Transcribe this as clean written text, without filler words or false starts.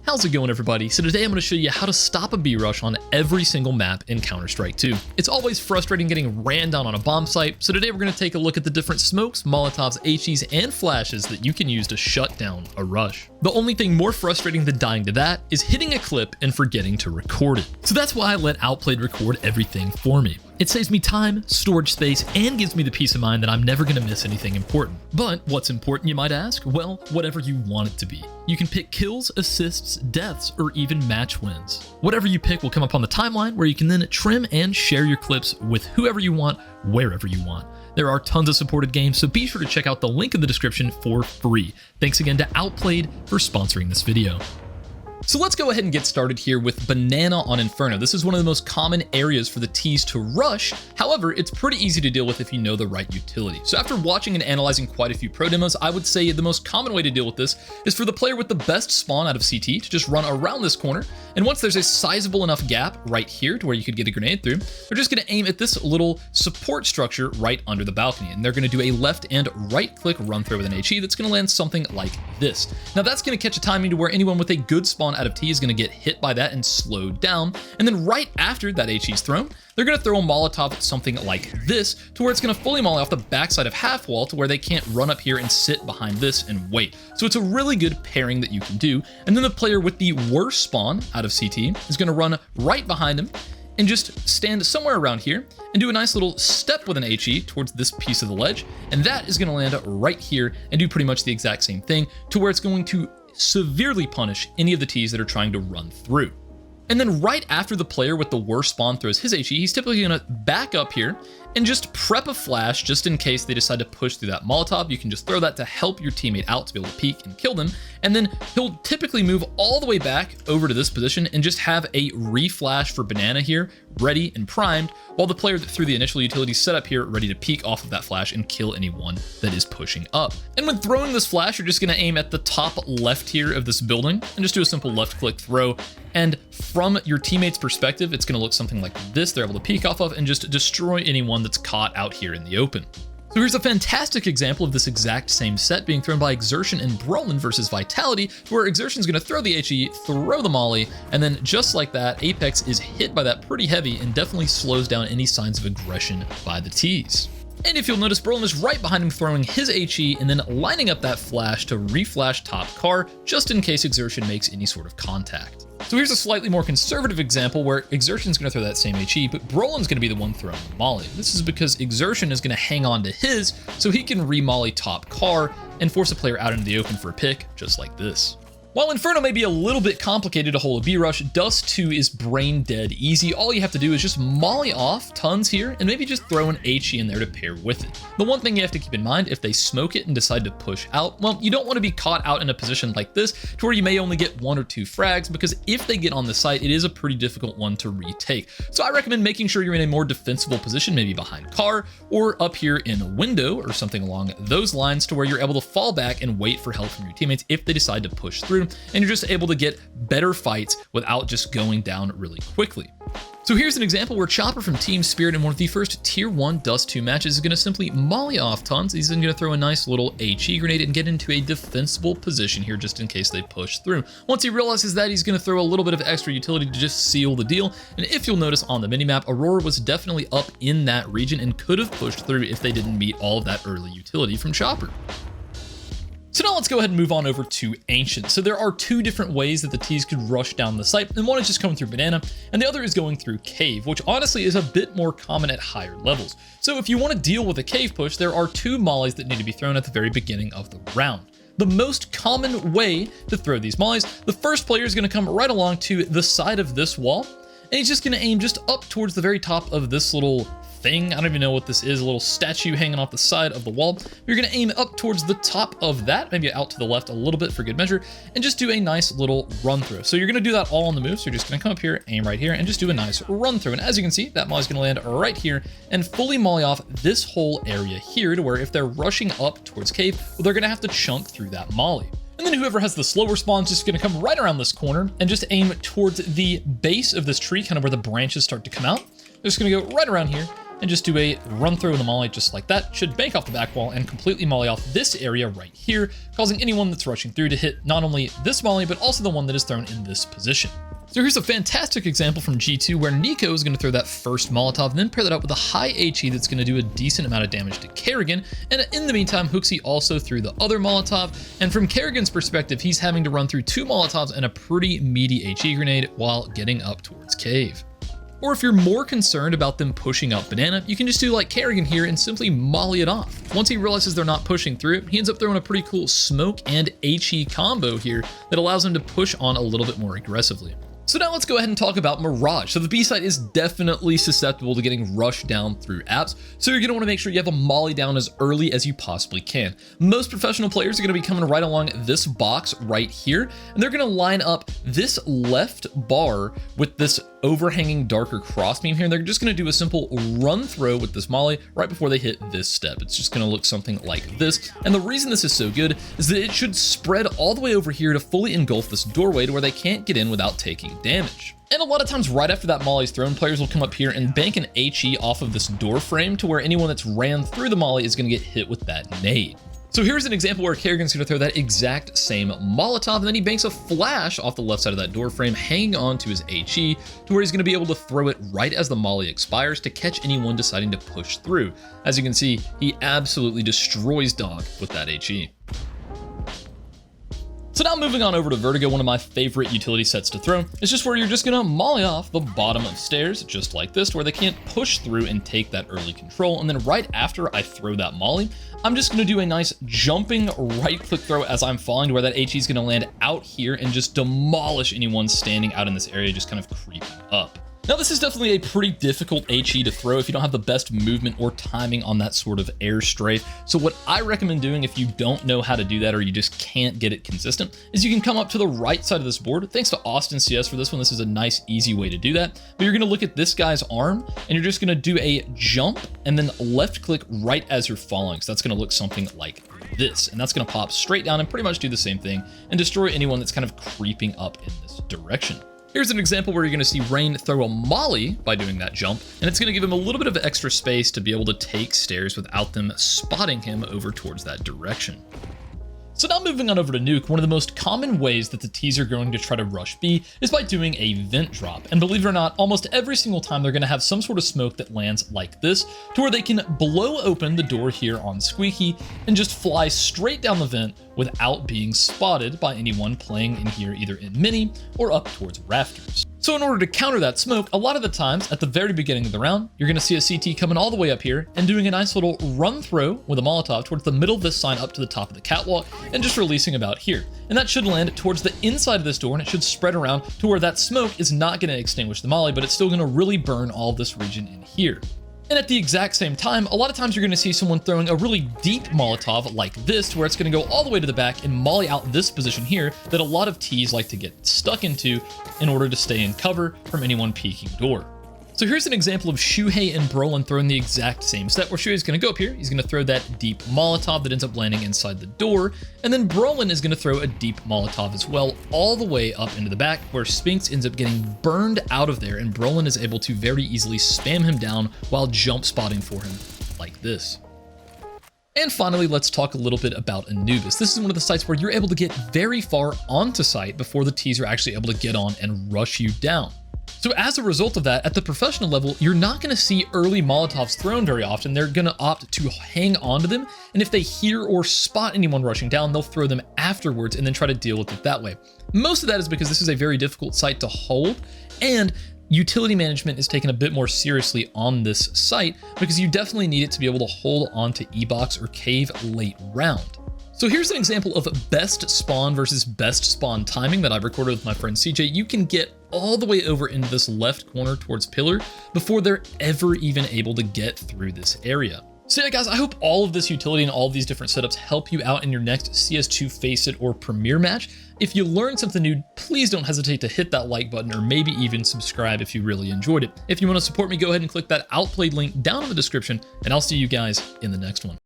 How's it going, everybody? So today I'm going to show you how to stop a B-rush on every single map in Counter-Strike 2. It's always frustrating getting ran down on a bomb site, so today we're going to take a look at the different smokes, molotovs, HEs, and flashes that you can use to shut down a rush. The only thing more frustrating than dying to that is hitting a clip and forgetting to record it. So that's why I let Outplayed record everything for me. It saves me time, storage space, and gives me the peace of mind that I'm never going to miss anything important. But what's important, you might ask? Well, whatever you want it to be. You can pick kills, assists, deaths, or even match wins. Whatever you pick will come up on the timeline where you can then trim and share your clips with whoever you want, wherever you want. There are tons of supported games, so be sure to check out the link in the description for free. Thanks again to Outplayed for sponsoring this video. So let's go ahead and get started here with Banana on Inferno. This is one of the most common areas for the T's to rush. However, it's pretty easy to deal with if you know the right utility. So after watching and analyzing quite a few pro demos, I would say the most common way to deal with this is for the player with the best spawn out of CT to just run around this corner. And once there's a sizable enough gap right here to where you could get a grenade through, they're just going to aim at this little support structure right under the balcony. And they're going to do a left and right click run through with an HE that's going to land something like this. Now that's going to catch a timing to where anyone with a good spawn out of T is going to get hit by that and slowed down. And then right after that HE is thrown, they're going to throw a Molotov at something like this to where it's going to fully molly off the backside of half wall to where they can't run up here and sit behind this and wait. So it's a really good pairing that you can do. And then the player with the worst spawn out of CT is going to run right behind him and just stand somewhere around here and do a nice little step with an HE towards this piece of the ledge. And that is going to land right here and do pretty much the exact same thing to where it's going to severely punish any of the T's that are trying to run through. And then right after the player with the worst spawn throws his HE, he's typically going to back up here and just prep a flash just in case they decide to push through that Molotov. You can just throw that to help your teammate out to be able to peek and kill them. And then he'll typically move all the way back over to this position and just have a reflash for Banana here ready and primed, while the player that threw the initial utility set up here ready to peek off of that flash and kill anyone that is pushing up. And when throwing this flash, you're just going to aim at the top left here of this building and just do a simple left click throw. And from your teammate's perspective, it's going to look something like this. They're able to peek off of and just destroy anyone that's caught out here in the open. So here's a fantastic example of this exact same set being thrown by Exertion and Broman versus Vitality, where Exertion's going to throw the HE, throw the molly, and then just like that, Apex is hit by that pretty heavy and definitely slows down any signs of aggression by the T's. And if you'll notice, Broman is right behind him throwing his HE and then lining up that flash to reflash top car just in case Exertion makes any sort of contact. So here's a slightly more conservative example where Exertion's going to throw that same HE, but Brolan's going to be the one throwing the molly. This is because Exertion is going to hang on to his so he can re-molly top car and force a player out into the open for a pick, just like this. While Inferno may be a little bit complicated to hold a B-rush, Dust 2 is brain dead easy. All you have to do is just molly off tons here and maybe just throw an HE in there to pair with it. The one thing you have to keep in mind, if they smoke it and decide to push out, well, you don't want to be caught out in a position like this to where you may only get 1 or 2 frags, because if they get on the site, it is a pretty difficult one to retake. So I recommend making sure you're in a more defensible position, maybe behind car or up here in a window or something along those lines, to where you're able to fall back and wait for help from your teammates if they decide to push through. And you're just able to get better fights without just going down really quickly. So here's an example where Chopper from Team Spirit in one of the first Tier 1 Dust 2 matches is going to simply molly off tons. He's then going to throw a nice little HE grenade and get into a defensible position here just in case they push through. Once he realizes that, he's going to throw a little bit of extra utility to just seal the deal. And if you'll notice on the minimap, Aurora was definitely up in that region and could have pushed through if they didn't meet all of that early utility from Chopper. So now let's go ahead and move on over to Ancient. So there are 2 different ways that the T's could rush down the site, and one is just coming through Banana, and the other is going through Cave, which honestly is a bit more common at higher levels. So if you want to deal with a Cave push, there are 2 mollies that need to be thrown at the very beginning of the round. The most common way to throw these mollies, the first player is going to come right along to the side of this wall, and he's just going to aim just up towards the very top of this little thing. I don't even know what this is, a little statue hanging off the side of the wall. You're going to aim up towards the top of that, maybe out to the left a little bit for good measure, and just do a nice little run through. So you're going to do that all on the move. So you're just going to come up here, aim right here, and just do a nice run through. And as you can see, that molly is going to land right here and fully molly off this whole area here, to where if they're rushing up towards Cave, well, they're going to have to chunk through that molly. And then whoever has the slower spawn is just going to come right around this corner and just aim towards the base of this tree, kind of where the branches start to come out. They're just going to go right around here, and just do a run through in the molly just like that. Should bank off the back wall and completely molly off this area right here, causing anyone that's rushing through to hit not only this molly, but also the one that is thrown in this position. So here's a fantastic example from G2 where Neeko is going to throw that first Molotov and then pair that up with a high HE that's going to do a decent amount of damage to Karrigan. And in the meantime, HooXi also threw the other Molotov. And from Karrigan's perspective, he's having to run through 2 Molotovs and a pretty meaty HE grenade while getting up towards Cave. Or if you're more concerned about them pushing out Banana, you can just do like Karrigan here and simply molly it off. Once he realizes they're not pushing through, he ends up throwing a pretty cool smoke and HE combo here that allows him to push on a little bit more aggressively. So now let's go ahead and talk about Mirage. So the B site is definitely susceptible to getting rushed down through apps. So you're going to want to make sure you have a molly down as early as you possibly can. Most professional players are going to be coming right along this box right here, and they're going to line up this left bar with this overhanging darker crossbeam here. And they're just going to do a simple run throw with this molly right before they hit this step. It's just going to look something like this. And the reason this is so good is that it should spread all the way over here to fully engulf this doorway to where they can't get in without taking damage. And a lot of times right after that molly is thrown, players will come up here and bank an HE off of this door frame to where anyone that's ran through the molly is going to get hit with that nade. So here's an example where Karrigan's going to throw that exact same Molotov, and then he banks a flash off the left side of that door frame, hanging on to his HE, to where he's going to be able to throw it right as the molly expires to catch anyone deciding to push through. As you can see, he absolutely destroys Dog with that HE. So now moving on over to Vertigo, one of my favorite utility sets to throw. It's just where you're just gonna molly off the bottom of stairs, just like this, to where they can't push through and take that early control. And then right after I throw that molly, I'm just gonna do a nice jumping right click throw as I'm falling to where that HE is gonna land out here and just demolish anyone standing out in this area, just kind of creeping up. Now, this is definitely a pretty difficult HE to throw if you don't have the best movement or timing on that sort of air strafe. So what I recommend doing if you don't know how to do that or you just can't get it consistent is you can come up to the right side of this board. Thanks to Austin CS for this one. This is a nice, easy way to do that. But you're going to look at this guy's arm and you're just going to do a jump and then left click right as you're falling. So that's going to look something like this. And that's going to pop straight down and pretty much do the same thing and destroy anyone that's kind of creeping up in this direction. Here's an example where you're going to see Rain throw a molly by doing that jump, and it's going to give him a little bit of extra space to be able to take stairs without them spotting him over towards that direction. So now moving on over to Nuke, one of the most common ways that the T's are going to try to rush B is by doing a vent drop. And believe it or not, almost every single time they're going to have some sort of smoke that lands like this, to where they can blow open the door here on Squeaky and just fly straight down the vent without being spotted by anyone playing in here either in mini or up towards rafters. So in order to counter that smoke, a lot of the times at the very beginning of the round, you're going to see a CT coming all the way up here and doing a nice little run throw with a Molotov towards the middle of this sign up to the top of the catwalk and just releasing about here. And that should land towards the inside of this door and it should spread around to where that smoke is not going to extinguish the molly, but it's still going to really burn all of this region in here. And at the exact same time, a lot of times you're going to see someone throwing a really deep Molotov like this, to where it's going to go all the way to the back and molly out this position here that a lot of T's like to get stuck into in order to stay in cover from anyone peeking door. So here's an example of Shuhei and Brolin throwing the exact same step, where Shuhei's going to go up here, he's going to throw that deep Molotov that ends up landing inside the door, and then Brolin is going to throw a deep Molotov as well, all the way up into the back, where Spinks ends up getting burned out of there, and Brolin is able to very easily spam him down while jump spotting for him, like this. And finally, let's talk a little bit about Anubis. This is one of the sites where you're able to get very far onto site before the T's are actually able to get on and rush you down. So as a result of that, at the professional level, you're not going to see early Molotovs thrown very often. They're going to opt to hang on to them. And if they hear or spot anyone rushing down, they'll throw them afterwards and then try to deal with it that way. Most of that is because this is a very difficult site to hold, and utility management is taken a bit more seriously on this site because you definitely need it to be able to hold on to E-Box or Cave late round. So here's an example of best spawn versus best spawn timing that I've recorded with my friend CJ. You can get all the way over in this left corner towards Pillar before they're ever even able to get through this area. So yeah, guys, I hope all of this utility and all of these different setups help you out in your next CS2 Faceit or Premier match. If you learned something new, please don't hesitate to hit that like button or maybe even subscribe if you really enjoyed it. If you want to support me, go ahead and click that Outplayed link down in the description, and I'll see you guys in the next one.